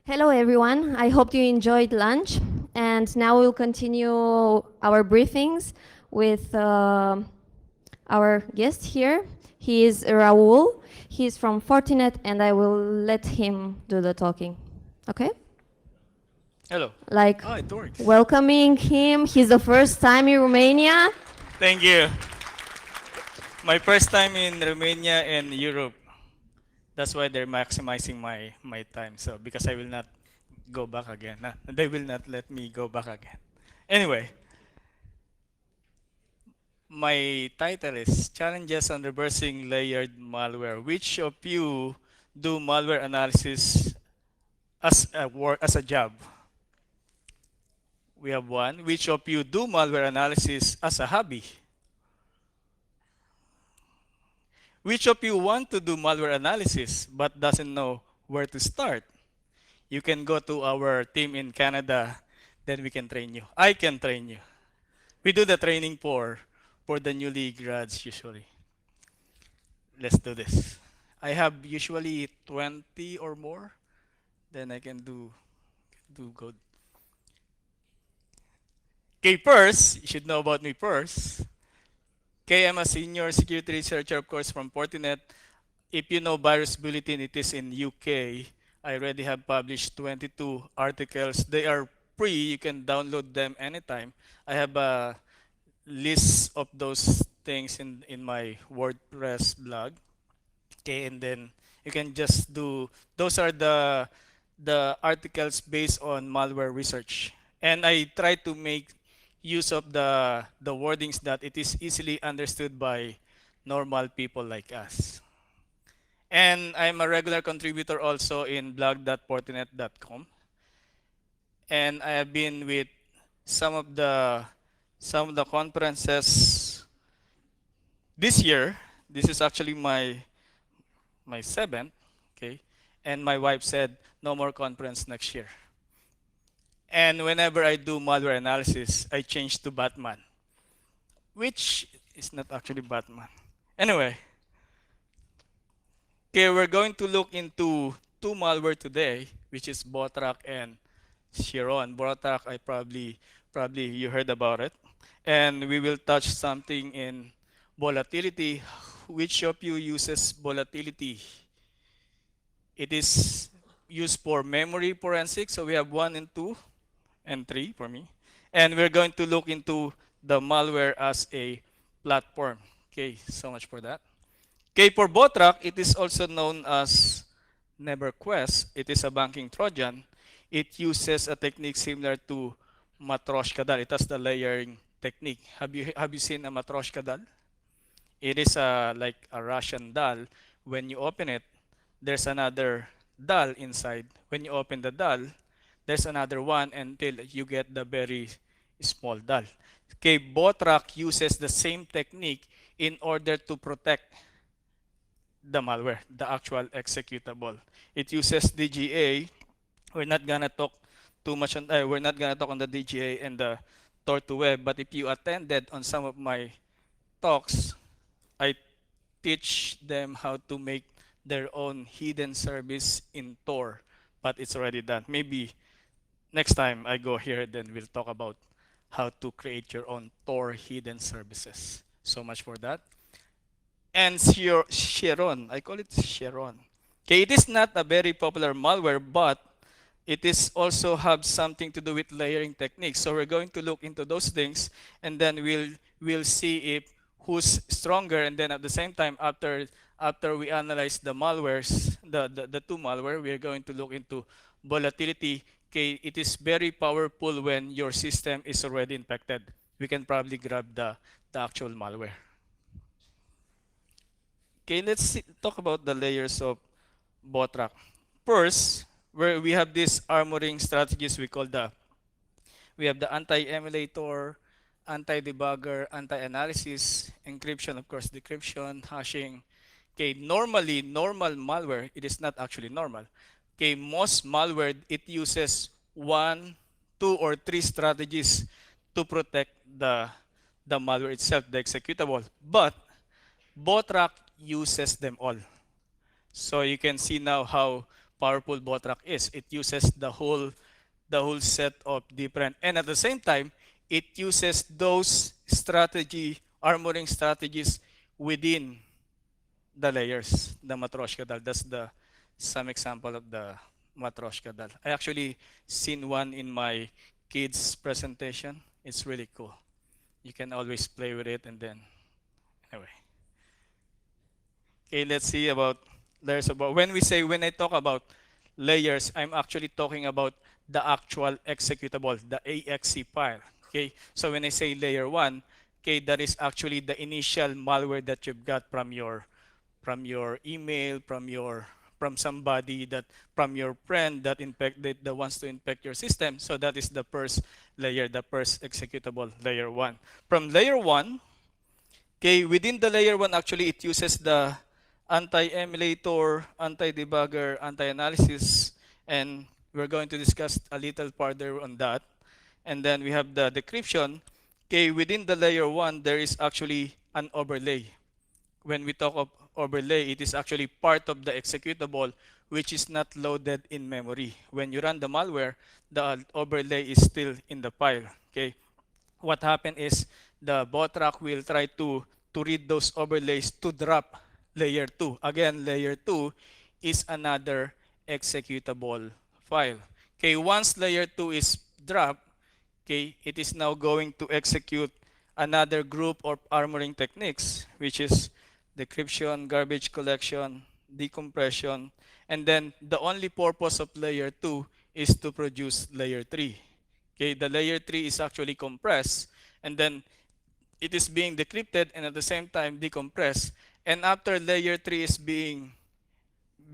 Hello, everyone. I hope you enjoyed lunch. And now we'll continue our briefings with our guest here. He is Raul. He's from Fortinet, and I will let him do the talking. Okay? Hello. Like Oh, it works. welcoming him. He's the first time in Romania. Thank you. My first time in Romania and Europe. That's why they're maximizing my time. So because I will not go back again. They will not let me go back again. Anyway, my title is Challenges on Reversing Layered Malware. Which of you do malware analysis as a work as a job? We have one. Which of you do malware analysis as a hobby? Which of you want to do malware analysis but doesn't know where to start? You can go to our team in Canada, then we can train you. I can train you. We do the training for the newly grads usually. Let's do this. I have usually 20 or more, then I can do good. Okay, first, you should know about me first. Okay, I'm a senior security researcher, of course, from Fortinet. If you know Virus Bulletin, it is in UK. I already have published 22 articles. They are free. You can download them anytime. I have a list of those things in my WordPress blog. Okay, and then you can just do, those are the articles based on malware research. And I try to make use of the wordings that it is easily understood by normal people like us. And I'm a regular contributor also in blog.fortinet.com. And I have been with some of the some of the conferences this year. This is actually my seventh, okay? And my wife said no more conference next year. And whenever I do malware analysis, I change to Batman, which is not actually Batman. Anyway, okay, we're going to look into two malware today, which is Botrak and Chiron. Botrak, I probably you heard about it. And we will touch something in volatility. Which of you uses volatility? It is used for memory forensics. So we have one and two and three for me. And we're going to look into the malware as a platform. Okay, so much for that. Okay, for Botrak, it is also known as NeverQuest. It is a banking Trojan. It uses a technique similar to Matroshka dal. It has the layering technique. Have you seen a Matroshka dal? It is like a Russian dal. When you open it, there's another dal inside. When you open the dal, there's another one until you get the very small dal. Okay, Botrak uses the same technique in order to protect the malware, the actual executable. It uses DGA. We're not gonna talk too much on. We're not gonna talk on the DGA and the Tor to Web. But if you attended on some of my talks, I teach them how to make their own hidden service in Tor, but it's already done. Maybe next time I go here, then we'll talk about how to create your own Tor hidden services. So much for that. And Chiron, I call it Chiron. Okay, it is not a very popular malware, but it is also have something to do with layering techniques. So we're going to look into those things, and then we'll see if who's stronger. And then at the same time, after we analyze the malwares, the two malware, we are going to look into volatility. Okay, it is very powerful when your system is already infected. We can probably grab the actual malware. Okay, talk about the layers of Botrak. First, where we have these armoring strategies we have the anti-emulator, anti-debugger, anti-analysis, encryption, of course, decryption, hashing. Okay, normally, normal malware, it is not actually normal. Okay, most malware, it uses one, two, or three strategies to protect the malware itself, the executable. But Botrak uses them all. So you can see now how powerful Botrack is. It uses the whole set of different, and at the same time, it uses those armoring strategies within the layers, the Matroshka dal. That's the some example of the Matroshka dal. I actually seen one in my kids' presentation. It's really cool. You can always play with it, and then anyway. Okay, let's see about layers. About when I talk about layers, I'm actually talking about the actual executable, the AXE file. Okay, so when I say layer one, okay, that is actually the initial malware that you've got from your email, from somebody that from your friend that wants to infect your system. So that is the first layer, the first executable, layer one. From layer one, okay, within the layer one, actually it uses the anti-emulator, anti-debugger, anti-analysis, and we're going to discuss a little further on that. And then we have the decryption. Okay, within the layer one, there is actually an overlay. When we talk of overlay, it is actually part of the executable which is not loaded in memory. When you run the malware, the overlay is still in the file. Okay, what happened is the bot will try to read those overlays to drop layer 2. Again, layer 2 is another executable file. Okay, once layer 2 is dropped, okay, it is now going to execute another group of armoring techniques, which is decryption, garbage collection, decompression, and then the only purpose of layer 2 is to produce layer 3. Okay, the layer 3 is actually compressed, and then it is being decrypted and at the same time decompressed. And after layer 3 is being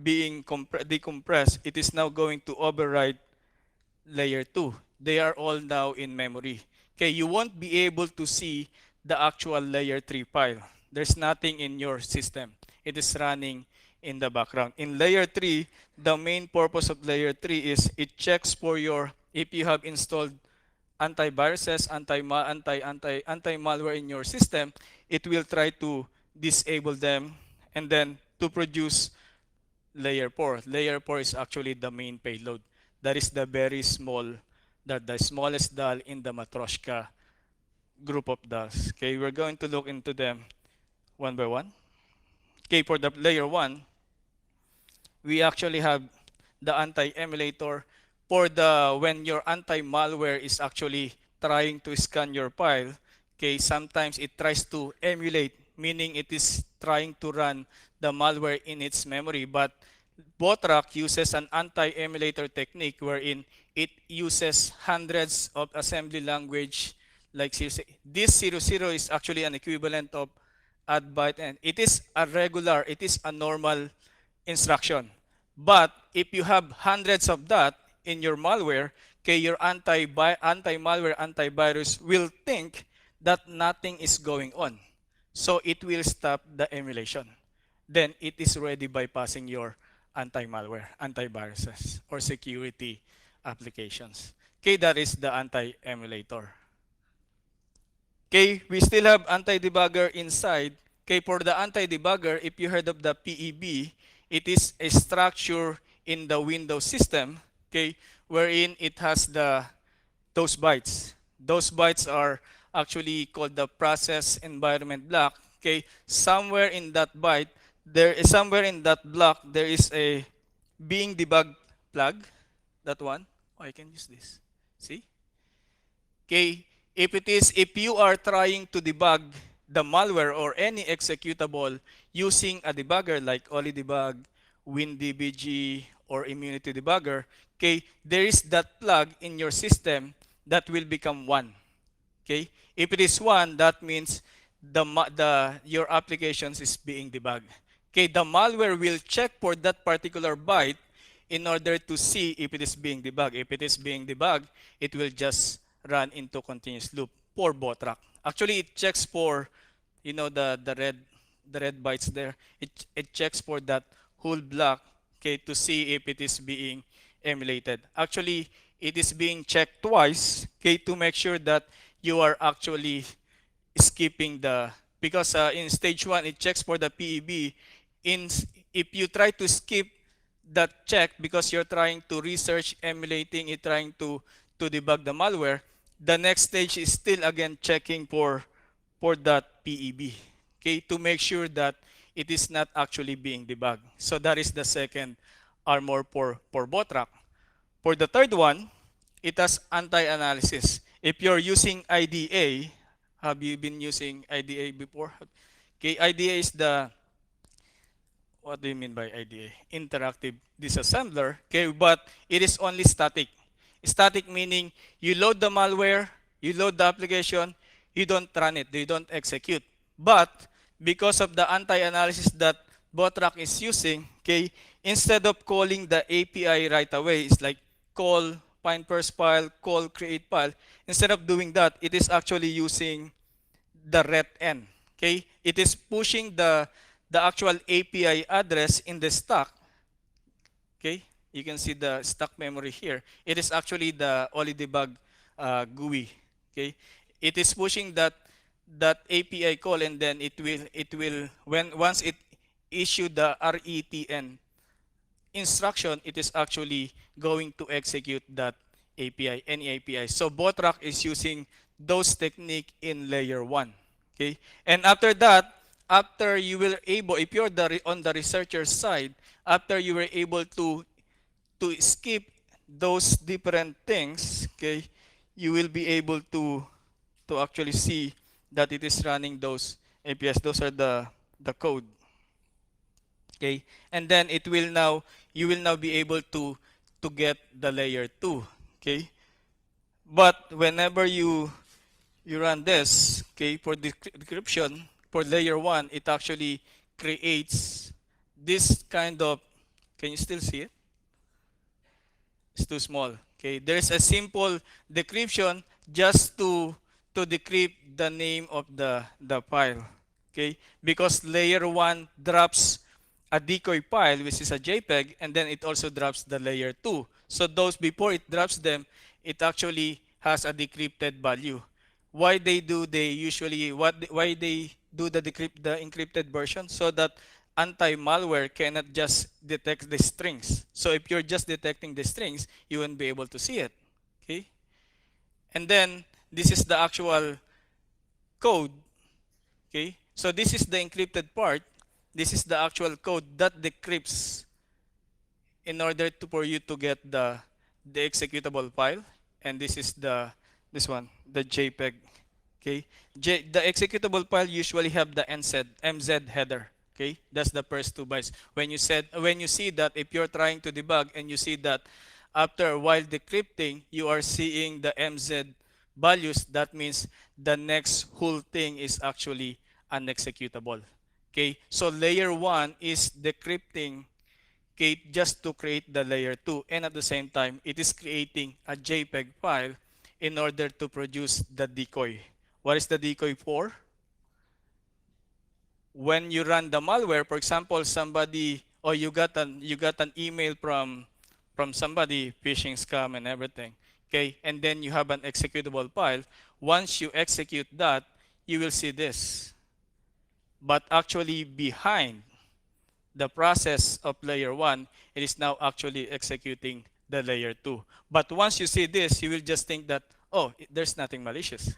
decompressed, it is now going to override layer 2. They are all now in memory. Okay, you won't be able to see the actual layer 3 file. There's nothing in your system. It is running in the background. In layer 3, the main purpose of layer 3 is it checks for your, if you have installed antiviruses, anti-malware in your system, it will try to disable them and then to produce layer 4. Layer 4 is actually the main payload. That is the very small, the smallest DAL in the Matroshka group of DALs. Okay, we're going to look into them one by one. Okay, for the layer 1, we actually have the anti-emulator for the when your anti-malware is actually trying to scan your file. Okay, sometimes it tries to emulate, meaning it is trying to run the malware in its memory, but Botrack uses an anti-emulator technique wherein it uses hundreds of assembly language like this 00 is actually an equivalent of add byte, and it is a normal instruction. But if you have hundreds of that in your malware, okay, your anti-malware antivirus will think that nothing is going on. So it will stop the emulation. Then it is already bypassing your anti-malware, antiviruses, or security applications. Okay, that is the anti-emulator. Okay, we still have anti-debugger inside. Okay, for the anti-debugger, if you heard of the PEB, it is a structure in the Windows system, okay, wherein it has those bytes. Those bytes are actually called the process environment block. Okay, somewhere in that block, there is a being debug flag. That one. Oh, I can use this. See? Okay, if you are trying to debug the malware or any executable using a debugger like OliDebug, WinDBG, or Immunity Debugger, okay, there is that plug in your system that will become one. Okay, if it is one, that means your applications is being debugged. Okay, the malware will check for that particular byte in order to see if it is being debugged. If it is being debugged, it will just run into continuous loop for Botrack. Actually, it checks for, the red bytes there. It checks for that whole block, okay, to see if it is being emulated. Actually, it is being checked twice, okay, to make sure that you are actually skipping because in stage 1 it checks for the PEB. If you try to skip that check because you're trying to research, emulating it, trying to debug the malware, the next stage is still again checking for that PEB, okay, to make sure that it is not actually being debugged. So that is the second armor for Botrack. For the third one, it has anti-analysis. If you're using IDA, have you been using IDA before? Okay, IDA is the, what do you mean by IDA? Interactive disassembler. Okay, but it is only static. Static meaning you load the malware, you load the application, you don't run it, you don't execute. But because of the anti-analysis that Botrack is using, okay, instead of calling the API right away, it's like call find first file, call create file. Instead of doing that, it is actually using the ret n. Okay, it is pushing the actual API address in the stack. Okay, you can see the stack memory here. It is actually the only debug GUI. Okay, it is pushing that API call, and then it will when once it issue the RETN instruction, it is actually going to execute that API, any API. So Botrack is using those technique in layer 1. Okay? And after that, after you will able, if you're on the researcher side, after you were able to skip those different things, okay, you will be able to actually see that it is running those APIs. Those are the code. Okay, and then it will now, you will now be able to get the layer 2. Okay, but whenever you run this, okay, for decryption for layer 1, it actually creates this kind of, can you still see it? It's too small. Okay, there's a simple decryption just to decrypt the name of the file. Okay, because layer 1 drops a decoy file, which is a JPEG, and then it also drops the layer 2. So those, before it drops them, it actually has a decrypted value. Why they usually, why they do the encrypted version? So that anti-malware cannot just detect the strings. So if you're just detecting the strings, you won't be able to see it. Okay? And then this is the actual code. Okay? So this is the encrypted part. This is the actual code that decrypts in order to for you to get the executable file. And this is this one, the JPEG. Okay, the executable file usually have the MZ header. Okay, that's the first 2 bytes. When you see that, if you're trying to debug and you see that after while decrypting you are seeing the MZ values, that means the next whole thing is actually unexecutable. Okay, so layer 1 is decrypting, okay, just to create the layer 2, and at the same time it is creating a JPEG file in order to produce the decoy. What is the decoy for? When you run the malware, for example, somebody, or you got an email from somebody, phishing scam and everything, okay, and then you have an executable file. Once you execute that, you will see this. But actually behind the process of layer 1, it is now actually executing the layer 2. But once you see this, you will just think that, oh, there's nothing malicious.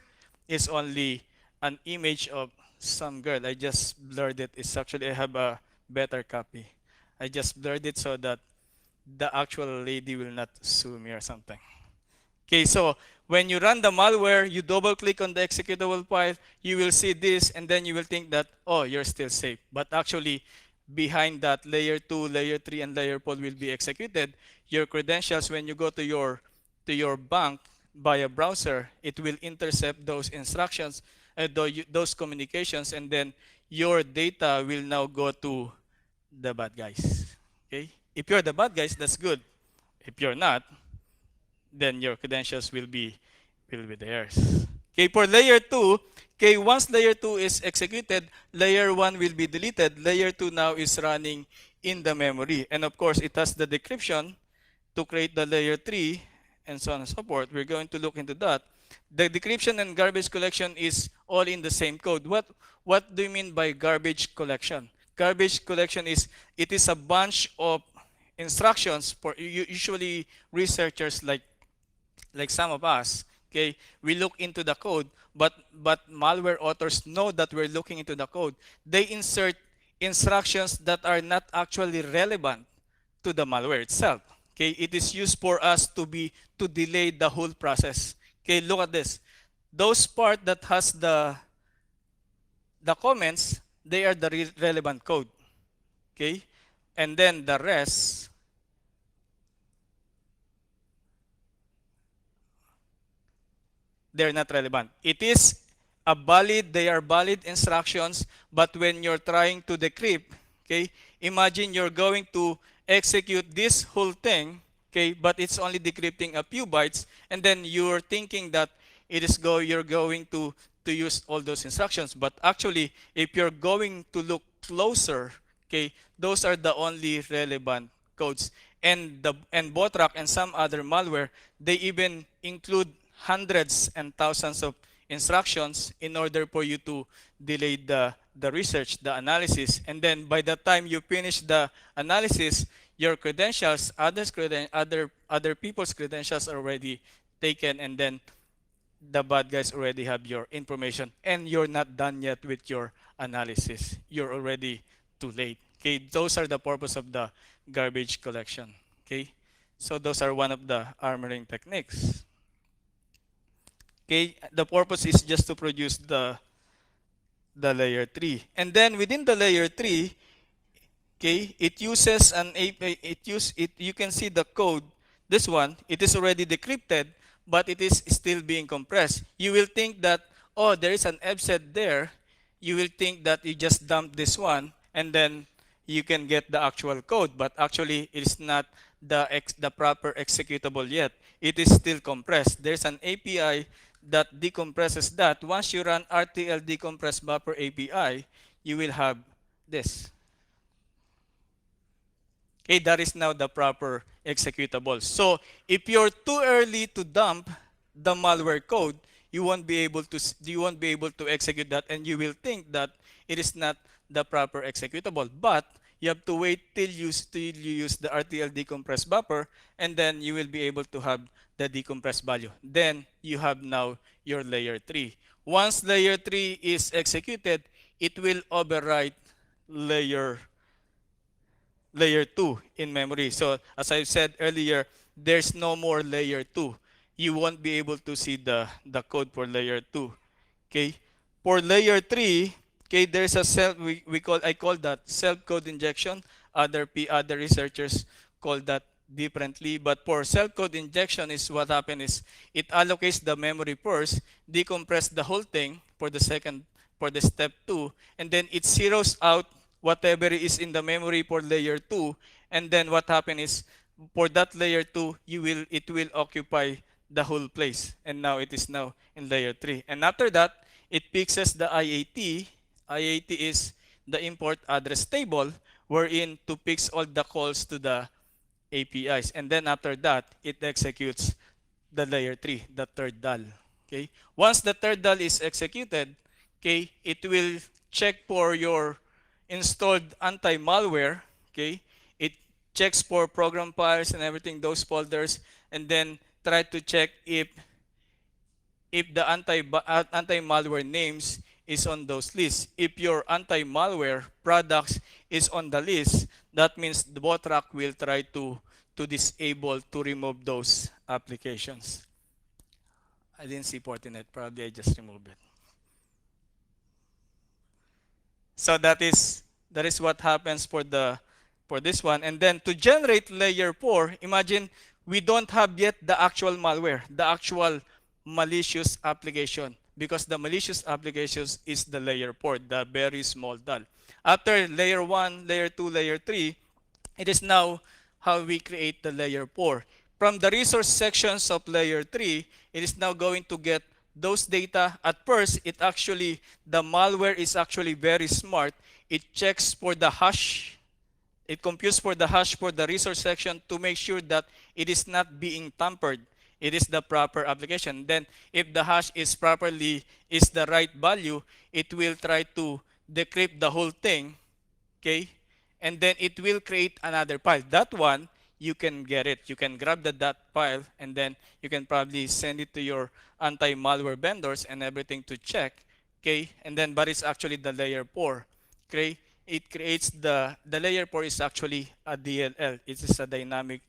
It's only an image of some girl. I just blurred it. It's actually, I have a better copy. I just blurred it so that the actual lady will not sue me or something. Okay, so when you run the malware, you double click on the executable file, you will see this, and then you will think that, oh, you're still safe. But actually, behind that, layer 2, layer 3, and layer 4 will be executed. Your credentials, when you go to your bank via browser, it will intercept those instructions, those communications, and then your data will now go to the bad guys. Okay? If you're the bad guys, that's good. If you're not, then your credentials will be theirs. Okay, for layer 2, okay, once layer 2 is executed, layer 1 will be deleted. Layer 2 now is running in the memory. And of course, it has the decryption to create the layer 3 and so on and so forth. We're going to look into that. The decryption and garbage collection is all in the same code. What do you mean by garbage collection? Garbage collection is, it is a bunch of instructions for usually researchers like some of us, okay, we look into the code, but malware authors know that we're looking into the code. They insert instructions that are not actually relevant to the malware itself. Okay, it is used for us to delay the whole process. Okay, look at this. Those part that has the comments, they are the relevant code. Okay, and then the rest, they're not relevant. It is they are valid instructions, but when you're trying to decrypt, okay, imagine you're going to execute this whole thing, okay, but it's only decrypting a few bytes, and then you're thinking that you're going to use all those instructions, but actually, if you're going to look closer, okay, those are the only relevant codes. And Botrack and some other malware, they even include hundreds and thousands of instructions in order for you to delay the research, the analysis. And then by the time you finish the analysis, your credentials, other people's credentials are already taken, and then the bad guys already have your information, and you're not done yet with your analysis. You're already too late. Okay, those are the purpose of the garbage collection. Okay, so those are one of the armoring techniques. Okay, the purpose is just to produce the layer 3. And then within the layer 3, okay, it uses an API, you can see the code. This one, it is already decrypted, but it is still being compressed. You will think that, oh, there is an offset there. You will think that you just dump this one, and then you can get the actual code, but actually it is not the proper executable yet. It is still compressed. There's an API that decompresses that. Once you run RTL decompress buffer API, you will have this. Okay, that is now the proper executable. So if you're too early to dump the malware code, you won't be able to execute that, and you will think that it is not the proper executable. But you have to wait till you use the RTL decompress buffer, and then you will be able to have the decompressed value. Then you have now your layer 3. Once layer 3 is executed, it will overwrite layer 2 in memory. So as I said earlier, there's no more layer 2. You won't be able to see the code for layer 2. Okay? For layer 3, okay, there's a I call that self-code injection. Other researchers call that differently. But for self-code injection is what happens is it allocates the memory first, decompress the whole thing for the step 2, and then it zeroes out whatever is in the memory for layer 2, and then what happens is for that layer 2, it will occupy the whole place, and now it is now in layer 3. And after that, it fixes the IAT. IAT is the import address table, wherein to fix all the calls to the APIs. And then after that, it executes the layer 3, the third DAL. Okay? Once the third DAL is executed, okay, it will check for your installed anti-malware. Okay? It checks for program files and everything, those folders, and then try to check if the anti-malware names is on those lists. If your anti-malware products is on the list, that means the Botrack will try to disable, to remove those applications. I didn't see Fortinet. Probably I just removed it. So that is what happens for this one. And then to generate layer 4, imagine we don't have yet the actual malware, the actual malicious application, because the malicious applications is the layer 4, the very small DAL. After layer 1, layer 2, layer 3, it is now how we create the layer 4. From the resource sections of layer 3, it is now going to get those data. At first, the malware is actually very smart. It checks for the hash. It computes for the hash for the resource section to make sure that it is not being tampered. It is the proper application. Then, if the hash is the right value, it will try to decrypt the whole thing, okay? And then it will create another file. That one, you can get it. You can grab the dot file, and then you can probably send it to your anti-malware vendors and everything to check. Okay, and then but it's actually the layer 4. Okay, it creates the layer 4 is actually a DLL. It is a dynamic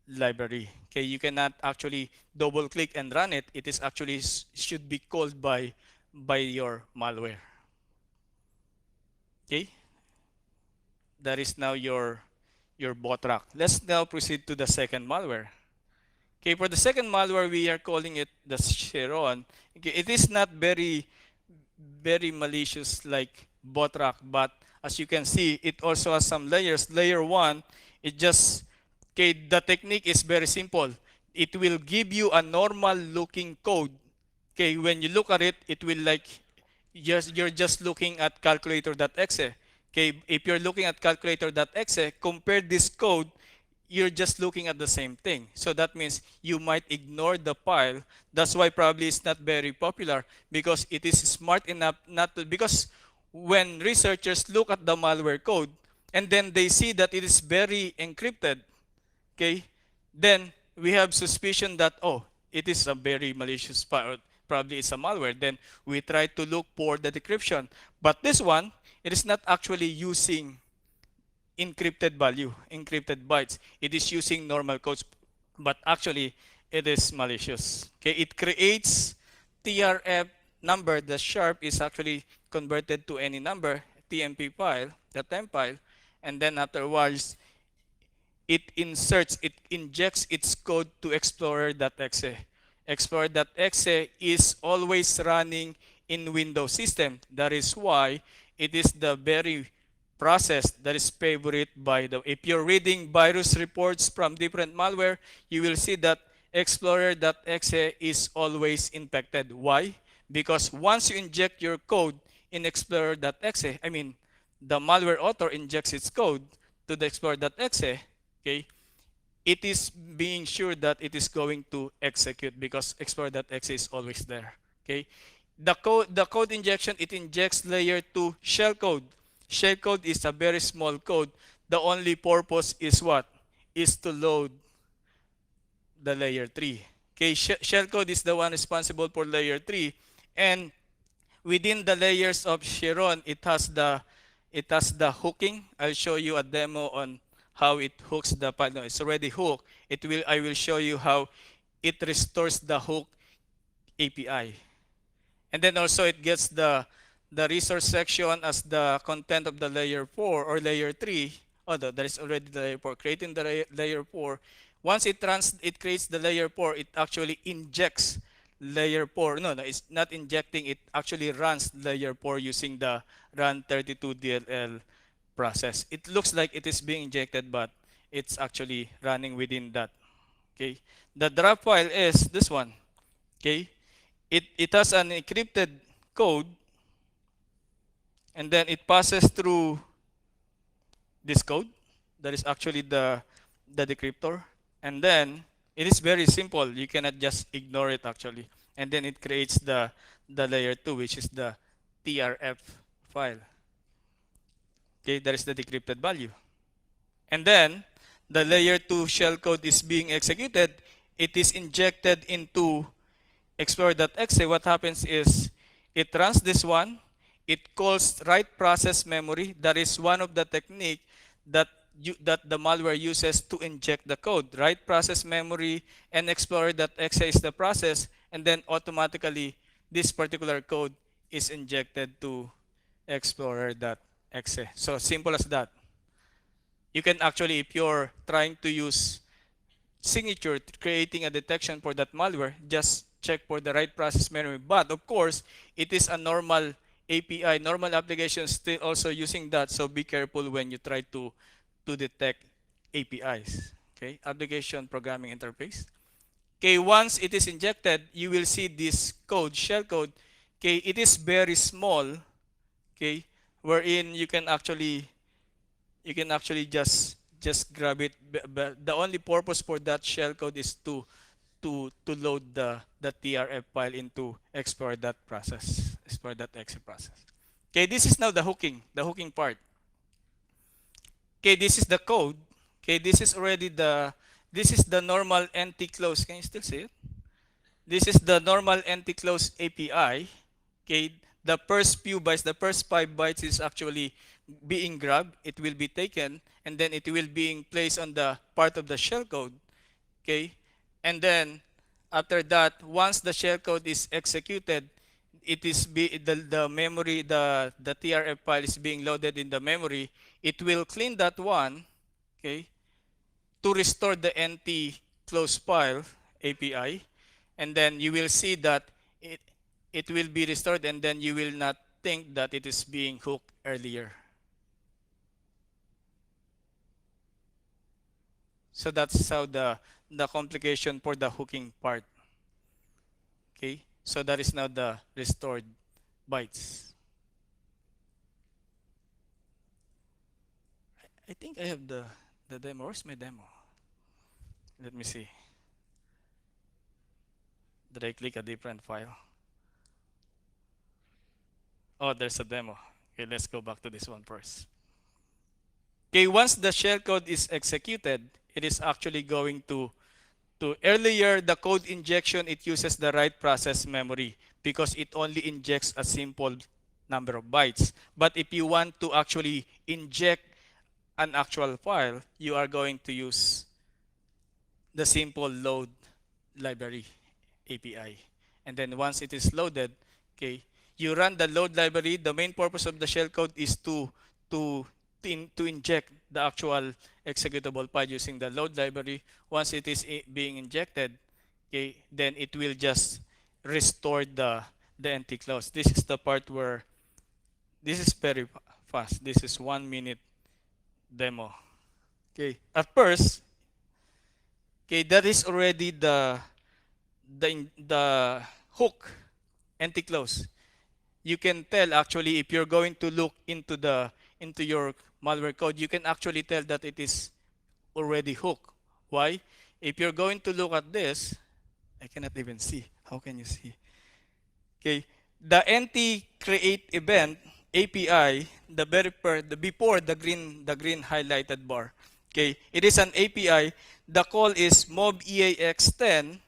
library. Okay, you cannot actually double click and run it. It is actually should be called by your malware. Okay, that is now your bot rack. Let's now proceed to the second malware. Okay, for the second malware, we are calling it the Chiron. Okay, it is not very malicious like bot rack, but as you can see, it also has some layers. Layer 1, it just, okay, the technique is very simple. It will give you a normal looking code. Okay, when you look at it, it will like, yes, you're just looking at calculator.exe. Okay, if you're looking at calculator.exe, compare this code, you're just looking at the same thing. So that means you might ignore the file. That's why probably it's not very popular, because it is smart enough not to, because when researchers look at the malware code and then they see that it is very encrypted, okay, then we have suspicion that, oh, it is a very malicious file, probably it's a malware. Then we try to look for the decryption. But this one, it is not actually using encrypted value, encrypted bytes. It is using normal codes, but actually it is malicious. Okay, it creates TRF number. The sharp is actually converted to any number, TMP file, the temp file, and then afterwards it injects its code to explorer.exe. Explorer.exe is always running in Windows system. That is why it is the very process that is favorite by the, if you're reading virus reports from different malware, you will see that explorer.exe is always infected. Why? Because once you inject your code in explorer.exe, I mean, the malware author injects its code to the explorer.exe, okay, it is being sure that it is going to execute because explorer.exe is always there. Okay, the code injection, it injects layer 2 shellcode. Shellcode is a very small code. The only purpose is what? Is to load the layer 3. Okay, shellcode is the one responsible for layer 3, and within the layers of Chiron, it has the hooking. I'll show you a demo on how it hooks the file. No, it's already hooked. I will show you how it restores the hook API. And then also it gets the resource section as the content of the layer 4 or layer 3. Although there is already the layer 4. Creating the layer 4. Once it creates the layer 4, it actually injects layer 4. No, it's not injecting. It actually runs layer 4 using the run32dll process. It looks like it is being injected, but it's actually running within that. Okay. The drop file is this one. Okay. It has an encrypted code, and then it passes through this code. That is actually the decryptor. And then it is very simple. You cannot just ignore it actually. And then it creates the layer 2, which is the TRF file. Okay, that is the decrypted value. And then the layer 2 shellcode is being executed. It is injected into explorer.exe. What happens is it runs this one. It calls write process memory. That is one of the technique that that the malware uses to inject the code. Write process memory and explorer.exe is the process, and then automatically this particular code is injected to explorer.exe. So simple as that. You can actually, if you're trying to use signature creating a detection for that malware, just check for the right process memory. But of course, it is a normal API, normal application still also using that. So be careful when you try to detect APIs. Okay, application programming interface. Okay, once it is injected, you will see this code, shell code. Okay, it is very small. Okay, wherein you can actually just grab it. But the only purpose for that shellcode is to load the TRF file into explorer.exe process. Okay, this is now the hooking part. Okay, this is the code. Okay, this is the normal NT close. Can you still see it? This is the normal NT close API. Okay, the first few bytes, the first 5 bytes is actually being grabbed. It will be taken and then it will being placed on the part of the shellcode. Okay, and then after that, once the shellcode is executed, it is the memory, the TRF file is being loaded in the memory. It will clean that one. Okay, to restore the NT close file API, and then you will see that it it will be restored, and then you will not think that it is being hooked earlier. So that's how the complication for the hooking part. Okay, so that is now the restored bytes. I think I have the demo. Where's my demo? Let me see. Did I click a different file? Oh, there's a demo. Okay, let's go back to this one first. Okay, once the shellcode is executed, it is actually going to earlier the code injection, it uses the write process memory because it only injects a simple number of bytes. But if you want to actually inject an actual file, you are going to use the simple load library API. And then once it is loaded, okay, you run the load library. The main purpose of the shellcode is to to inject the actual executable file using the load library. Once it is being injected, okay, then it will just restore the empty clause. This is the part where this is very fast. This is 1 minute demo. Okay, at first, okay, that is already the hook empty close. You can tell actually if you're going to look into your malware code, you can actually tell that it is already hooked. Why? If you're going to look at this, I cannot even see. How can you see? Okay, the NT create event API, the before the green highlighted bar. Okay, it is an API. The call is mob EAX10,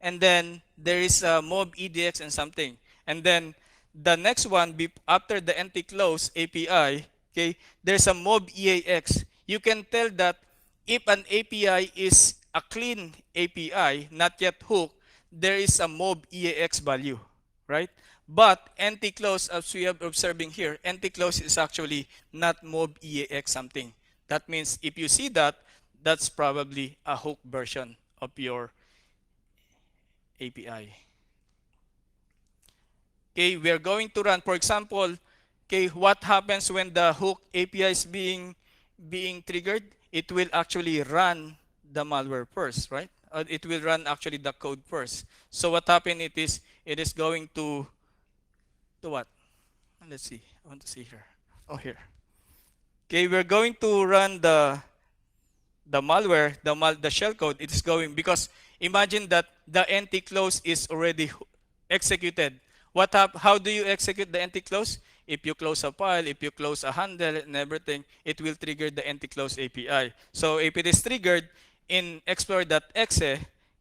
and then there is a mob EDX and something. And then the next one after the NT close API, okay, there's a mob EAX. You can tell that if an API is a clean API, not yet hooked, there is a mob EAX value, right? But NT close, as we are observing here, NT close is actually not mob EAX something. That means if you see that, that's probably a hooked version of your API. Okay, we are going to run, for example, okay, what happens when the hook API is being triggered? It will actually run the malware first, right? It will run actually the code first. So what happened it is going to what? Let's see. I want to see here. Oh, here. Okay, we're going to run the malware, the shellcode. It is going because imagine that the NT close is already executed. How do you execute the NT close? If you close a file, if you close a handle and everything, it will trigger the NT close API. So if it is triggered in explore.exe,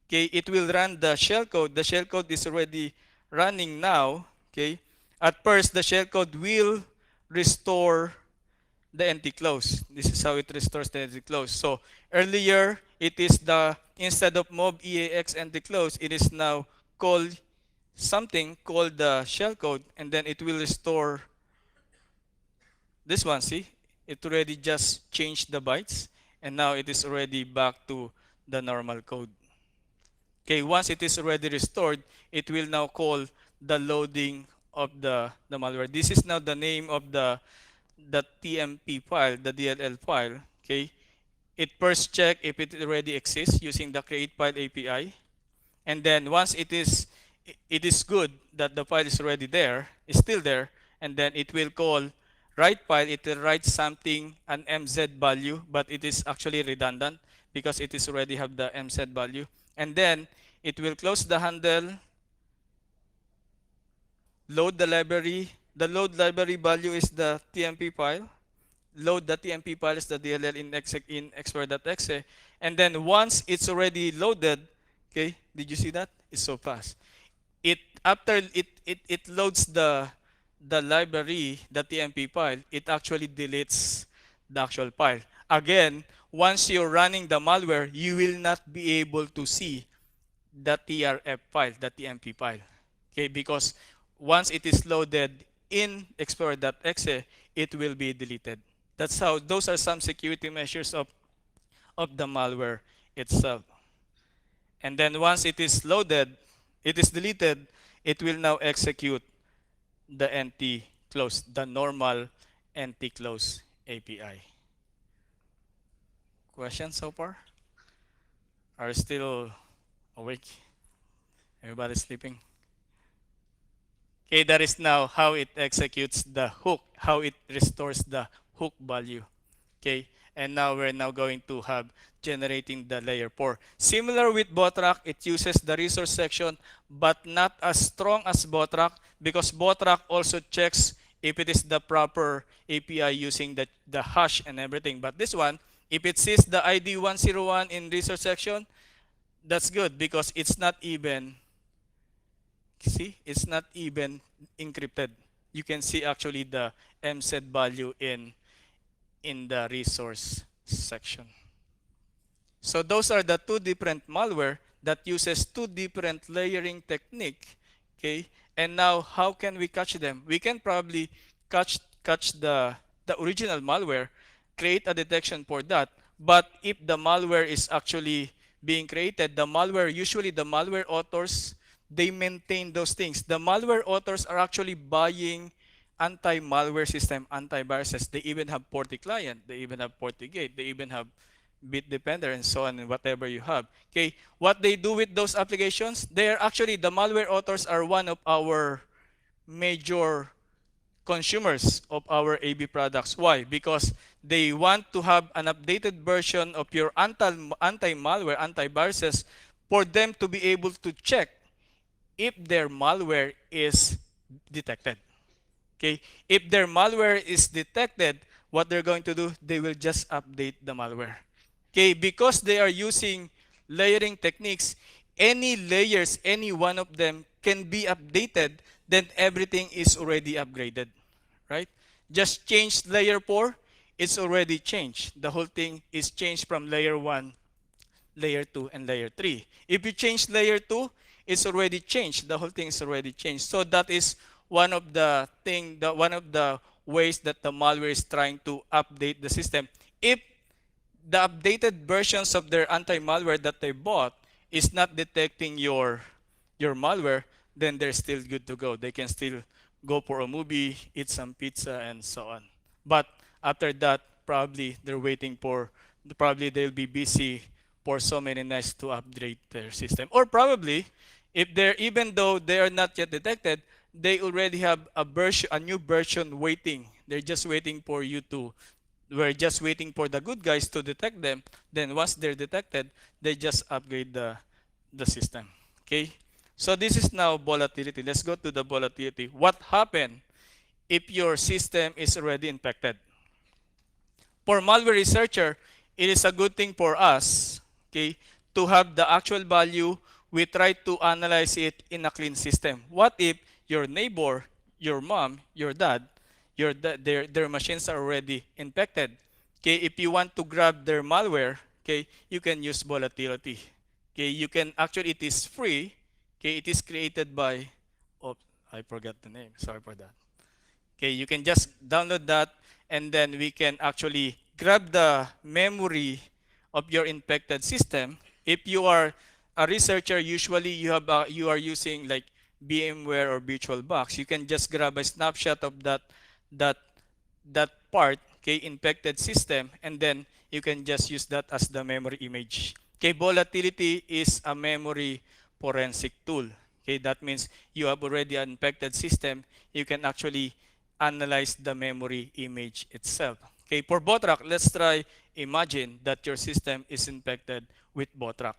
okay, it will run the shellcode. The shellcode is already running now. Okay. At first, the shellcode will restore the empty close. This is how it restores the empty close. So earlier, it is instead of mob EAX empty close, it is now called something called the shellcode, and then it will restore this one. See, it already just changed the bytes, and now it is already back to the normal code. Okay, once it is already restored, it will now call the loading of the malware. This is now the name of the TMP file, the DLL file. Okay, it first check if it already exists using the create file API, and then once it is good that the file is already there, is still there, and then it will call write file. It will write something, an MZ value, but it is actually redundant because it is already have the MZ value, and then it will close the handle, load the library. The load library value is the TMP file. load the TMP files, the DLL in explorer.exe, and then once it's already loaded, okay, did you see that? It's so fast. It after it loads the library, the TMP file, it actually deletes the actual file. Again, once you're running the malware, you will not be able to see the TRF file, the TMP file. Okay, because once it is loaded in explorer.exe, it will be deleted. That's how, those are some security measures of the malware itself. And then once it is loaded, it is deleted, it will now execute the NT close, the normal NT close API. Questions so far? Are still awake? Everybody sleeping? Okay, that is now how it executes the hook, how it restores the hook value. Okay, and now we're now going to have generating the layer 4. Similar with Botrack, it uses the resource section, but not as strong as Botrack, because Botrack also checks if it is the proper API using the hash and everything. But this one, if it sees the ID 101 in resource section, that's good because it's not even, see, it's not even encrypted. You can see actually the MSED value in the resource section. So those are the two different malware that uses two different layering technique. Okay, and now how can we catch them? We can probably catch the original malware, create a detection for that. But if the malware is actually being created, the malware, usually the malware authors, they maintain those things. The malware authors are actually buying anti-malware system, antiviruses. They even have FortiClient, they even have FortiGate, they even have Bitdefender and so on, and whatever you have. Okay, what they do with those applications, they are actually, the malware authors are one of our major consumers of our AB products. Why? Because they want to have an updated version of your anti-malware, antiviruses, for them to be able to check if their malware is detected. Okay, if their malware is detected, what they're going to do, they will just update the malware. Okay, because they are using layering techniques, any layers, any one of them can be updated, then everything is already upgraded, right? Just change layer 4, it's already changed. The whole thing is changed from layer 1, layer 2, and layer 3. If you change layer 2, it's already changed. The whole thing is already changed. So that is one of the one of the ways that the malware is trying to update the system. If the updated versions of their anti-malware that they bought is not detecting your malware, then they're still good to go. They can still go for a movie, eat some pizza, and so on. But after that, probably they'll be busy for so many nights to upgrade their system. Or probably, if they're, even though they are not yet detected, they already have a new version waiting. They're just waiting for you to, we're just waiting for the good guys to detect them. Then once they're detected, they just upgrade the system. Okay? So this is now volatility. Let's go to the volatility. What happened if your system is already infected? For malware researcher, it is a good thing for us, okay, to have the actual value. We try to analyze it in a clean system. What if your neighbor, your mom, your dad, their machines are already infected? Okay, if you want to grab their malware, okay, you can use volatility. Okay, you can actually, it is free. Okay, it is created by, oh, I forgot the name. Sorry for that. Okay, you can just download that, and then we can actually grab the memory of your infected system. If you are a researcher, usually you are using like VMware or VirtualBox. You can just grab a snapshot of that that part, okay, infected system, and then you can just use that as the memory image. Okay, volatility is a memory forensic tool. Okay, that means you have already an infected system. You can actually analyze the memory image itself. Okay, for Botrack, let's try imagine that your system is infected with Botrack.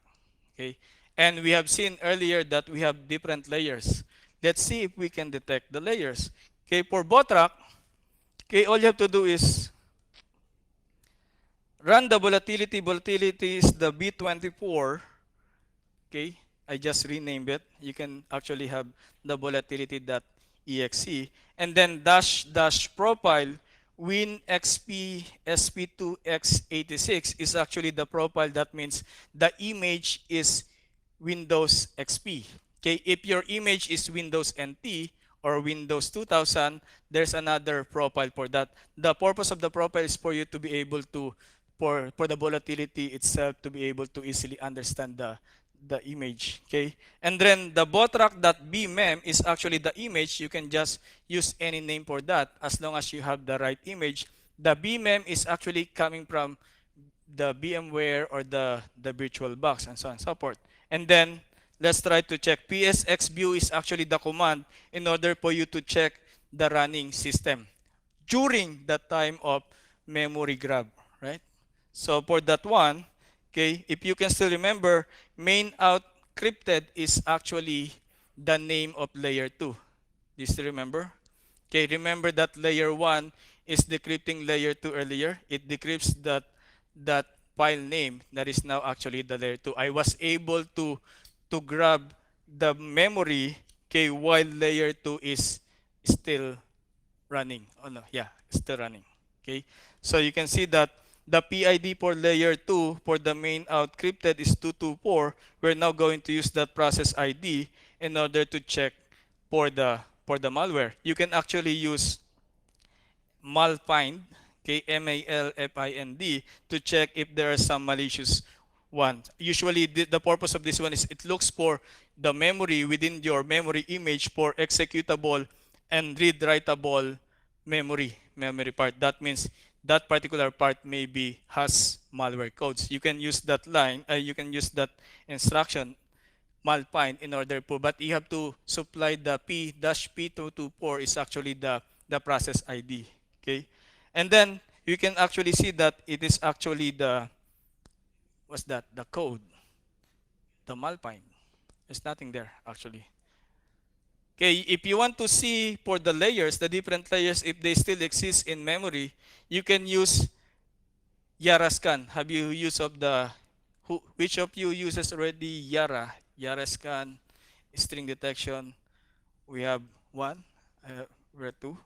Okay, and we have seen earlier that we have different layers. Let's see if we can detect the layers. Okay, for Botrack, okay, all you have to do is Run the volatility. Volatility is the B24. Okay, I just renamed it. You can actually have the volatility.exe, and then dash dash profile win xp sp2x86 is actually the profile. That means the image is Windows XP. Okay, if your image is Windows NT or Windows 2000, there's another profile for that. The purpose of the profile is for you to be able to, for the volatility itself to be able to easily understand the image. Okay, and then the botrack.bmem is actually the image. You can just use any name for that as long as you have the right image. The bmem is actually coming from the VMware or the virtual box and so on and so forth. And then let's try to check. PSXView is actually the command in order for you to check the running system during the time of memory grab, right? So for that one, okay, if you can still remember, main out crypted is actually the name of layer 2. Do you still remember? Okay, remember that layer 1 is decrypting layer 2 earlier. It decrypts that file name that is now actually the layer 2. I was able to grab the memory, okay, while layer 2 is still running. Oh no, yeah, still running. Okay, so you can see that the PID for layer 2 for the main out crypted is 224. We're now going to use that process ID in order to check for the malware. You can actually use malfind, okay, MALFIND, to check if there are some malicious ones. Usually, the purpose of this one is it looks for the memory within your memory image for executable and read-writable memory part. That means that particular part maybe has malware codes. You can use that line, you can use that instruction malfind in order po, but you have to supply the P-P224 is actually the process ID. Okay, and then you can actually see that it is actually what's that, the code, the malfind. There's nothing there actually. Okay, if you want to see for the layers, the different layers, if they still exist in memory, you can use Yara scan. Have you used of which of you uses already Yara scan, string detection? We have one. We're two.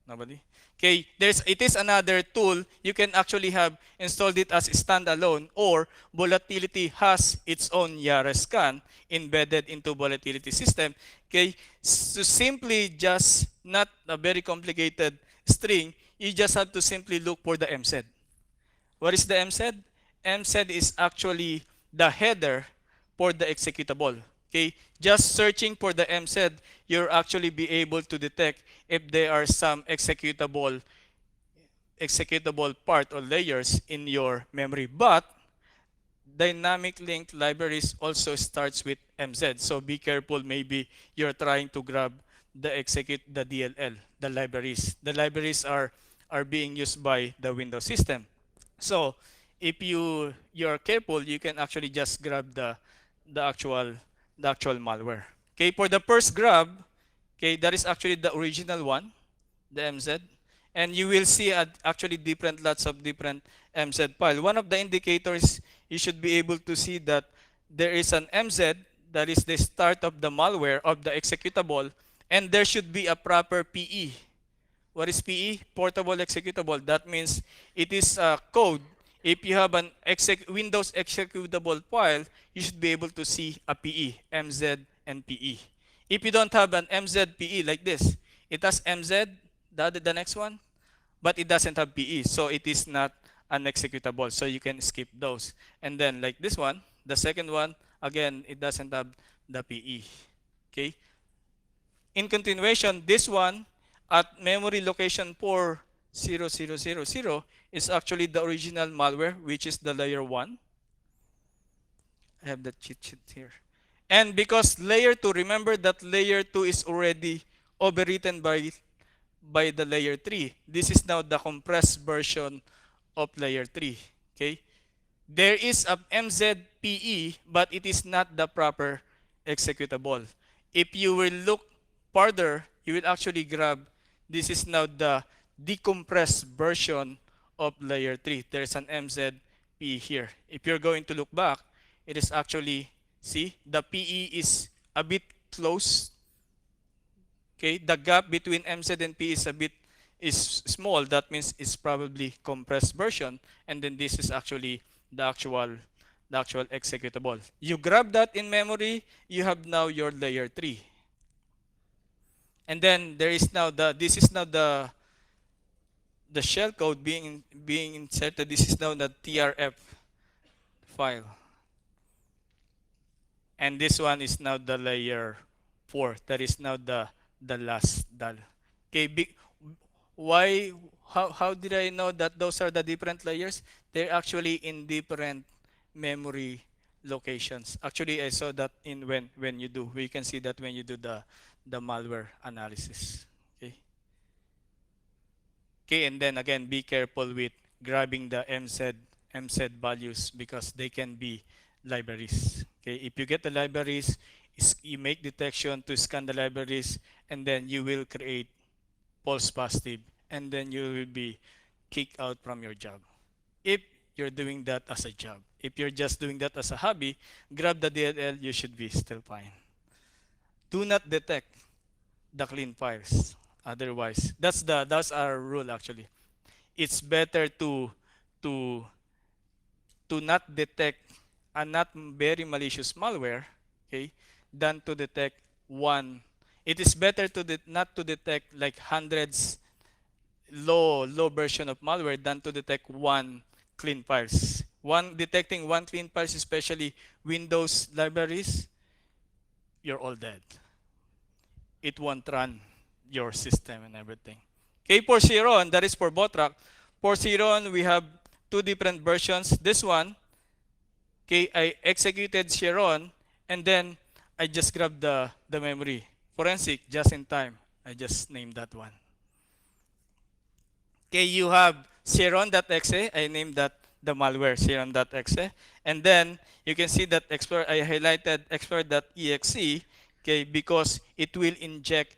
Nobody. Okay, it is another tool. You can actually have installed it as standalone, or volatility has its own Yara scan embedded into volatility system. Okay, so simply just not a very complicated string. You just have to simply look for the MZ. What is the MZ? MZ is actually the header for the executable. Okay, just searching for the MZ, you'll actually be able to detect if there are some executable part or layers in your memory. But dynamic linked libraries also starts with MZ. So be careful, maybe you're trying to grab the DLL, the libraries. The libraries are being used by the Windows system. So if you're careful, you can actually just grab the actual the actual malware. Okay, for the first grab, okay, that is actually the original one, the MZ, and you will see actually lots of different MZ file. One of the indicators you should be able to see that there is an MZ, that is the start of the malware of the executable, and there should be a proper PE. What is PE? Portable executable. That means it is a code. If you have an Windows executable file, you should be able to see a PE, MZ and PE. If you don't have an MZ PE like this, it has MZ, the next one, but it doesn't have PE, so it is not an executable. So you can skip those. And then like this one, the second one, again, it doesn't have the PE. Okay. In continuation, this one at memory location 40000 is actually the original malware, which is the layer 1. I have the cheat sheet here. And because layer 2, remember that layer 2 is already overwritten by the layer 3. This is now the compressed version of layer 3. Okay? There is a MZPE, but it is not the proper executable. If you will look further, you will actually grab, this is now the decompressed version of layer 3. There's an MZ PE here. If you're going to look back, it is actually, see, the PE is a bit close. Okay, the gap between MZ and PE is a bit is small. That means it's probably compressed version, and then this is actually the actual executable. You grab that in memory, you have now your layer 3. And then there is now this is now the shell code being inserted. This is now the TRF file. And this one is now the layer 4. That is now the last dal. Okay, why how did I know that those are the different layers? They're actually in different memory locations. Actually, I saw that in when you do. We can see that when you do the malware analysis. Okay. Okay, and then again, be careful with grabbing the MZ values because they can be libraries. Okay, if you get the libraries, you make detection to scan the libraries, and then you will create false positive, and then you will be kicked out from your job. If you're doing that as a job, if you're just doing that as a hobby, grab the DLL, you should be still fine. Do not detect the clean files. Otherwise, that's our rule actually. It's better to to not detect a not very malicious malware, okay, than to detect one. It is better to not to detect like hundreds low version of malware than to detect one clean files. One detecting one clean files, especially Windows libraries, you're all dead. It won't run your system and everything. Okay, for Xeron, that is for Botrack. For Xeron, we have two different versions. This one, okay, I executed Xeron, and then I just grabbed the memory. Forensic, just in time. I just named that one. Okay, you have Xeron.exe. I named that the malware Xeron.exe. And then you can see that Explorer, I highlighted Explorer.exe, okay, because it will inject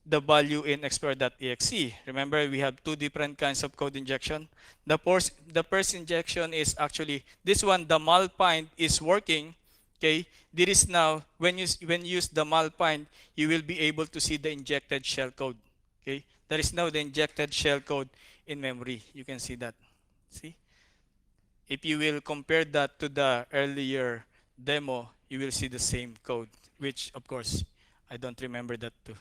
the value in Explorer.exe. Remember, we have two different kinds of code injection. The first injection is actually this one, the malfind is working. Okay, this is now when you use the malfind, you will be able to see the injected shell code. Okay, that is now the injected shell code in memory. You can see that. See, if you will compare that to the earlier demo, you will see the same code, which of course I don't remember that too.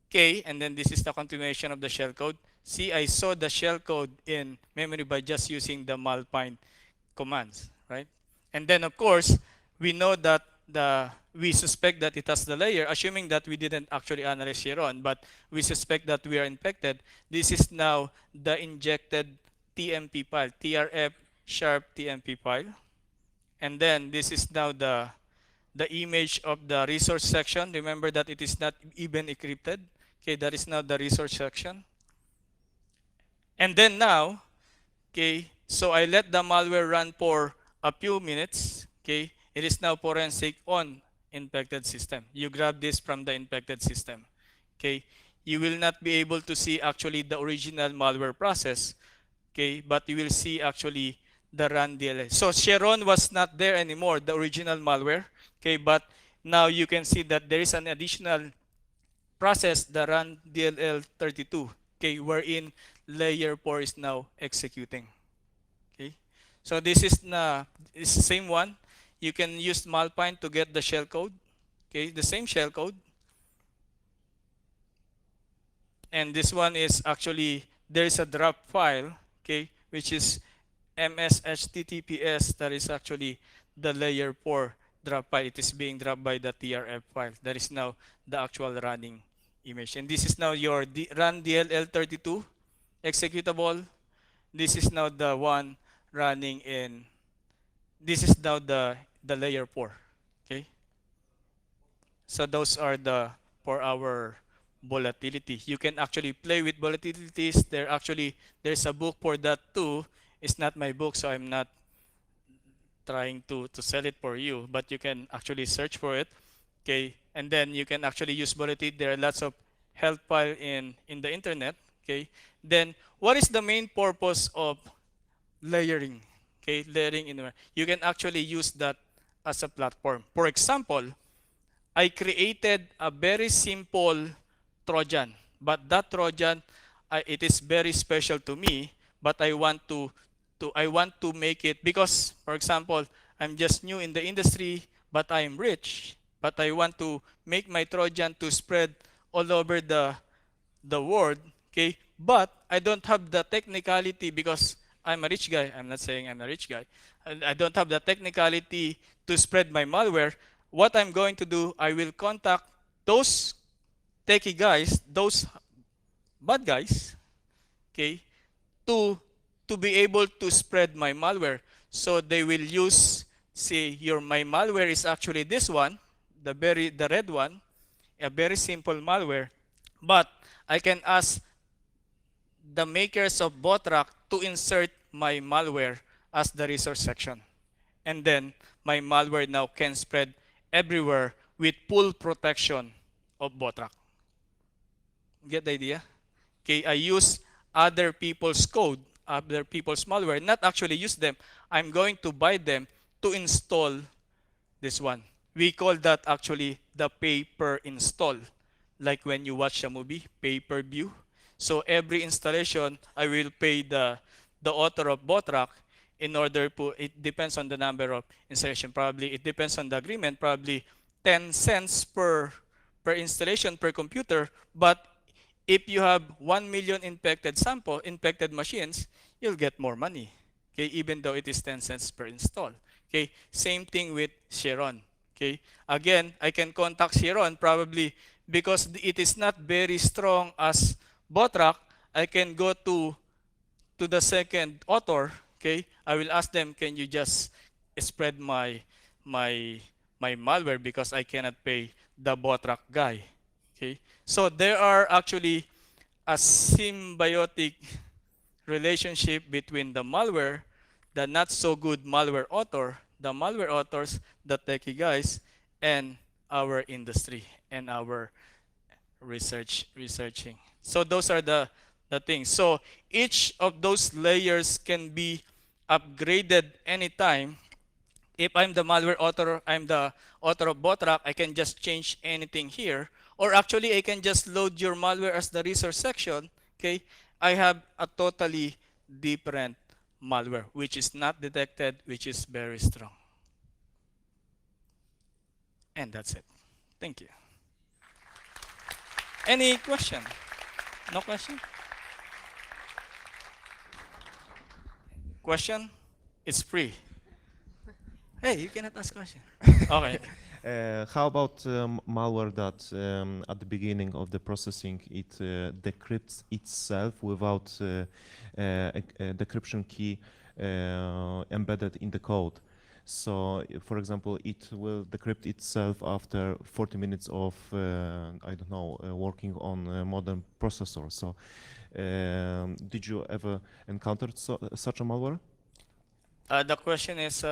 Okay, and then this is the continuation of the shell code. See, I saw the shell code in memory by just using the malfind commands, right? And then of course, we know that we suspect that it has the layer, assuming that we didn't actually analyze here on, but we suspect that we are infected. This is now the injected TMP file, TRF sharp TMP file. And then this is now the image of the resource section. Remember that it is not even encrypted. Okay, that is now the resource section. And then now, okay, so I let the malware run for a few minutes. Okay, it is now forensic on infected system. You grab this from the infected system. Okay, you will not be able to see actually the original malware process. Okay, but you will see actually the run DLL. So Sharon was not there anymore, the original malware. Okay, but now you can see that there is an additional process, the run DLL 32. Okay, wherein layer 4 is now executing. Okay, so this is the same one. You can use Malpine to get the shell code. Okay, the same shell code. And this one is actually, there is a drop file, okay, which is MS-HTTPS. That is actually the layer 4 drop file. It is being dropped by the TRF file. That is now the actual running image. And this is now your run DLL32 executable. This is now the one running in, this is now the layer 4. Okay. So those are the for our volatility. You can actually play with volatilities. There's a book for that too. It's not my book, so I'm not trying to sell it for you, but you can actually search for it. Okay, and then you can actually use volatility. There are lots of help file in the internet. Okay, then what is the main purpose of layering? Okay, layering in. You can actually use that as a platform. For example, I created a very simple Trojan, but that Trojan, it is very special to me. But I want to make it because, for example, I'm just new in the industry, but I'm rich. But I want to make my Trojan to spread all over the world, okay? But I don't have the technicality because I'm a rich guy. I'm not saying I'm a rich guy. I don't have the technicality to spread my malware. What I'm going to do, I will contact those techie guys, those bad guys, okay, to to be able to spread my malware. So they will use, say, your my malware is actually this one, the red one, a very simple malware. But I can ask the makers of Botrack to insert my malware as the resource section. And then my malware now can spread everywhere with full protection of Botrack. Get the idea? Okay, I use other people's code, other people's malware, not actually use them. I'm going to buy them to install this one. We call that actually the pay per install. Like when you watch a movie, pay per view. So every installation, I will pay the author of Botrack in order to, it depends on the number of installation. Probably it depends on the agreement, probably 10 cents per installation per computer. But if you have 1 million infected machines, you'll get more money. Okay, even though it is 10 cents per install. Okay, same thing with Sharon. Okay, again, I can contact Sharon probably because it is not very strong as Botrack. I can go to the second author. Okay, I will ask them, can you just spread my my malware because I cannot pay the Botrack guy. Okay, so there are actually a symbiotic relationship between the malware, the not so good malware author, the malware authors, the techie guys, and our industry and our researching. So those are the things. So each of those layers can be upgraded anytime. If I'm the malware author, I'm the author of Botrack, I can just change anything here. Or actually, I can just load your malware as the resource section. Okay, I have a totally different malware, which is not detected, which is very strong. And that's it. Thank you. Any question? No question? Question? It's free. Hey, you cannot ask question. Okay. How about malware that at the beginning of the processing it decrypts itself without a decryption key embedded in the code? So, for example, it will decrypt itself after 40 minutes of, I don't know, working on a modern processor. So, did you ever encounter such a malware? The question is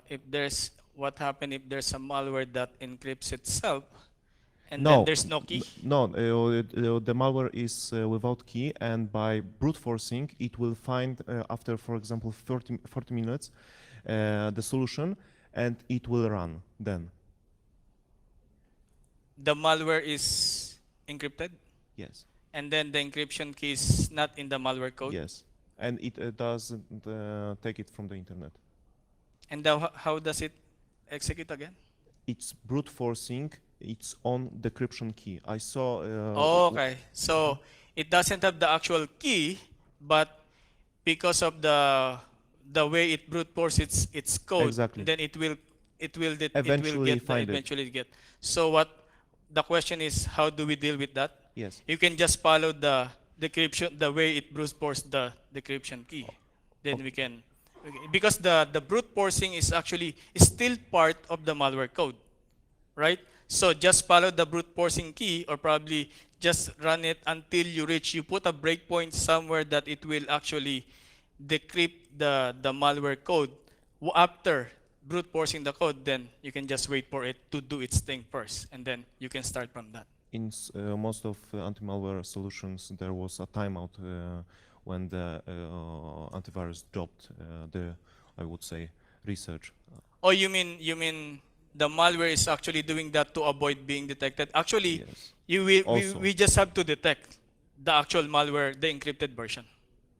if there's what happened if there's a malware that encrypts itself and then No, there's no key. no. The malware is without key, and by brute forcing, it will find after, for example, 40 minutes, the solution, and it will run then. The malware is encrypted Yes, and then the encryption key is not in the malware code. yes, and it doesn't take it from the internet. And how does it execute again? It's brute forcing its own decryption key. I saw. Oh, okay. So it doesn't have the actual key, but because of the way it brute force its code, Exactly. then it will Eventually get the find it. eventually get. So what the question is, how do we deal with that? Yes. You can just follow the decryption, the way it brute force the decryption key. Then we can, okay, because the brute forcing is actually is still part of the malware code, right? So just follow the brute forcing key, or probably just run it until you reach. You put a breakpoint somewhere that it will actually decrypt the malware code. After brute forcing the code, then you can just wait for it to do its thing first, and then you can start from that. In most of anti-malware solutions, there was a timeout when the antivirus dropped the I would say, research. Oh, you mean the malware is actually doing that to avoid being detected? Actually, Yes. we Also, we just have to detect the actual malware, the encrypted version,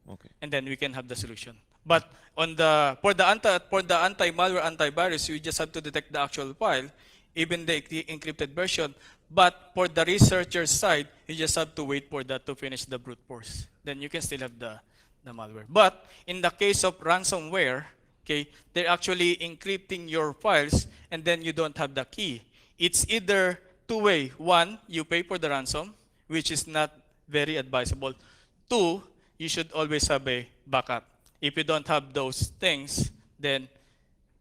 okay. and then we can have the solution. But on the for the anti-malware antivirus, you just have to detect the actual file, even the encrypted version. But for the researcher side, you just have to wait for that to finish the brute force. Then you can still have the malware. But in the case of ransomware, okay, they're actually encrypting your files and then you don't have the key. It's either two-way. One, you pay for the ransom, which is not very advisable. Two, you should always have a backup. If you don't have those things, then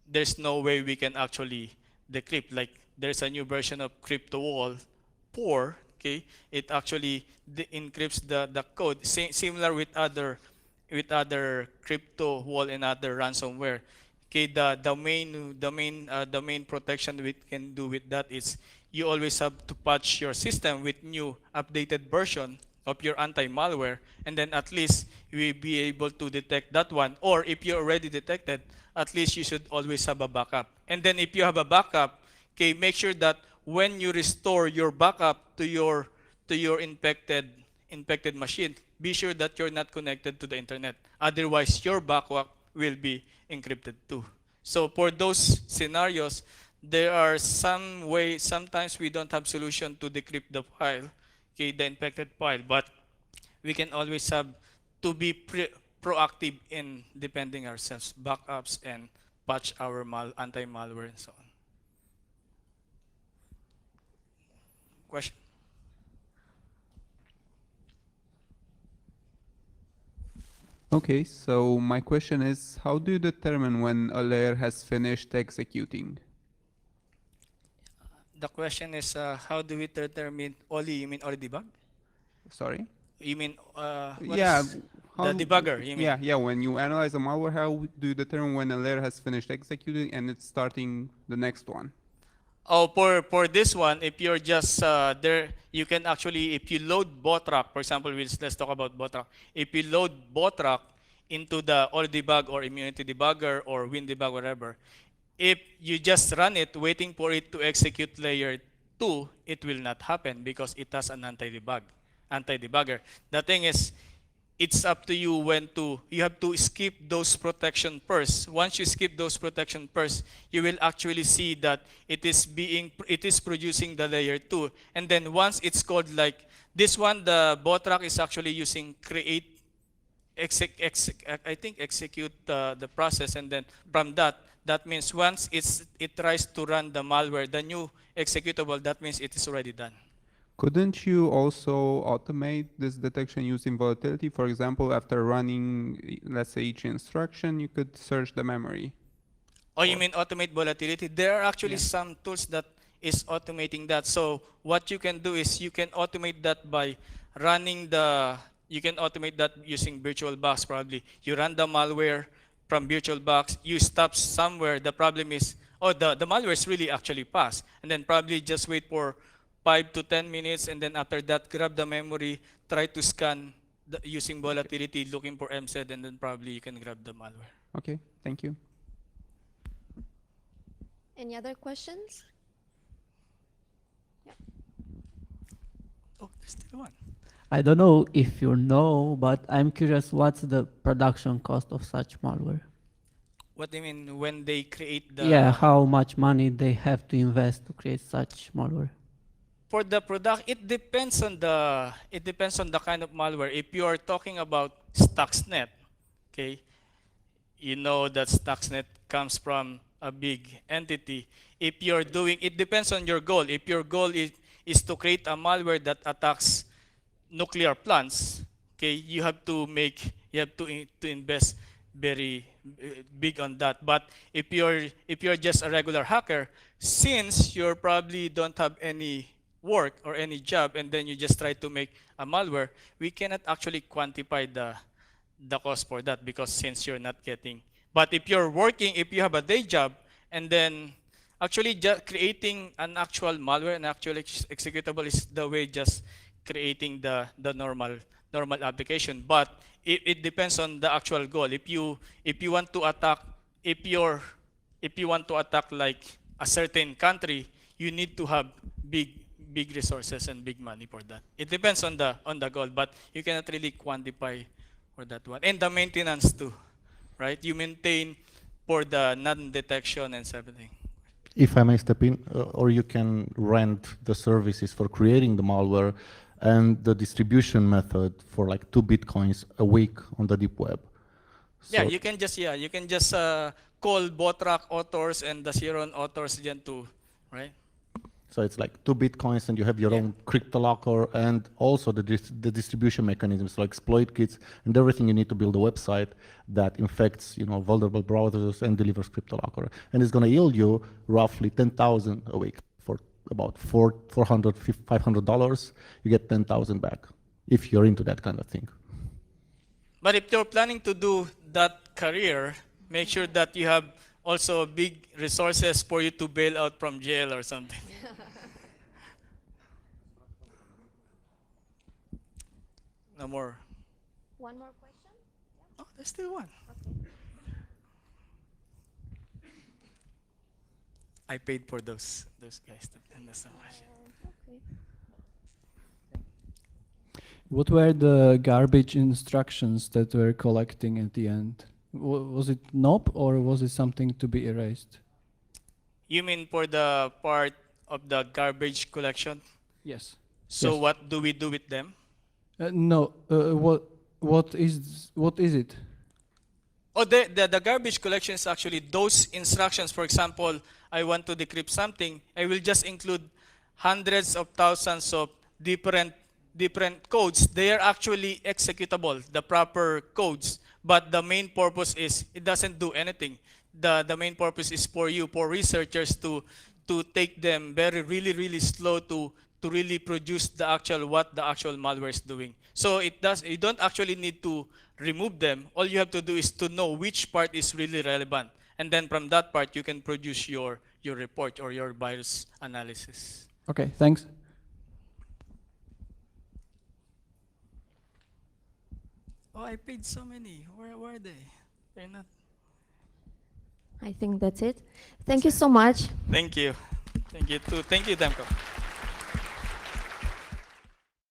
there's no way we can actually decrypt. Like there's a new version of CryptoWall 4, okay? It actually encrypts the code, similar with other crypto wall and other ransomware. Okay, the main protection we can do with that is you always have to patch your system with new updated version of your anti-malware, and then at least you will be able to detect that one. Or if you already detected, at least you should always have a backup. And then if you have a backup, okay, make sure that when you restore your backup to your infected machine, be sure that you're not connected to the internet. Otherwise, your backup will be encrypted too. So for those scenarios, there are some way, sometimes we don't have solution to decrypt the file, okay, the infected file, but we can always have to be proactive in defending ourselves, backups and patch our anti-malware and so on. Question? Okay, so my question is, how do you determine when a layer has finished executing? The question is, how do we determine Oli? You mean Oli debug? Sorry? You mean what Yeah, is how, the debugger? You mean? yeah, when you analyze a malware, how do you determine when a layer has finished executing and it's starting the next one? Oh, for this one, if you're just there, you can actually, if you load Botrack, for example, let's talk about Botrack. If you load Botrack into the Oli debug or immunity debugger or win debug, whatever, if you just run it waiting for it to execute layer 2, it will not happen because it has an anti-debugger. The thing is, it's up to you when you have to skip those protection first. Once you skip those protection first, you will actually see that it is producing the layer 2. And then once it's called like this one, the Botrack is actually using create I think execute the process, and then from that means once it tries to run the malware, the new executable, that means it is already done. Couldn't you also automate this detection using volatility? For example, after running, let's say, each instruction, you could search the memory. Oh, you mean automate volatility? There are actually Yeah. some tools that is automating that. So what you can do is you can automate that by running you can automate that using VirtualBox probably. You run the malware from VirtualBox, you stop somewhere. The problem is, oh, the malware is really actually fast. And then probably just wait for 5 to 10 minutes, and then after that, grab the memory, try to scan using volatility, looking for MZ, and then probably you can grab the malware. Okay, thank you. Any other questions? Oh, there's still one. I don't know if you know, but I'm curious, what's the production cost of such malware? What do you mean when they create the... Yeah, how much money they have to invest to create such malware? For the product, it depends on the kind of malware. If you are talking about Stuxnet, okay, you know that Stuxnet comes from a big entity. If you're doing, it depends on your goal. If your goal is to create a malware that attacks nuclear plants, okay, you have to invest very big on that. But if you're just a regular hacker, since you probably don't have any work or any job, and then you just try to make a malware, we cannot actually quantify the cost for that, because since you're not getting. But if you're working, if you have a day job, and then actually just creating an actual malware, an actual executable is the way just creating the normal application. But it depends on the actual goal. If you want to attack if you're if you want to attack like a certain country, you need to have big resources and big money for that. It depends on the goal, but you cannot really quantify for that one. And the maintenance too, right? You maintain for the non-detection and everything. If I may step in, or you can rent the services for creating the malware and the distribution method for like 2 Bitcoins a week on the deep web. Yeah, So- you can just call Botrack authors and the Chiron authors then too, right? So it's like 2 Bitcoins and you have your Yeah. own crypto locker and also the distribution mechanisms, so exploit kits and everything you need to build a website that infects, vulnerable browsers and delivers crypto locker. And it's going to yield you roughly 10,000 a week for about $400, $500. You get 10,000 back if you're into that kind of thing. But if you're planning to do that career, make sure that you have also big resources for you to bail out from jail or something. No more. One more question? Oh, there's still one. I paid for those guys to attend us so much. What were the garbage instructions that were collecting at the end? Was it NOP or was it something to be erased? You mean for the part of the garbage collection? Yes. So Yes. what do we do with them? No. What is it? Oh, the garbage collection is actually those instructions. For example, I want to decrypt something. I will just include hundreds of thousands of different codes. They are actually executable, the proper codes. But the main purpose is it doesn't do anything. The main purpose is for you, for researchers to take them really slow to really produce what the actual malware is doing. So you don't actually need to remove them. All you have to do is to know which part is really relevant. And then from that part, you can produce your report or your virus analysis. Okay, thanks. Oh, I paid so many. Where were they? They're not. I think that's it. Thank you so much. Thank you. Thank you too. Thank you, DefCamp.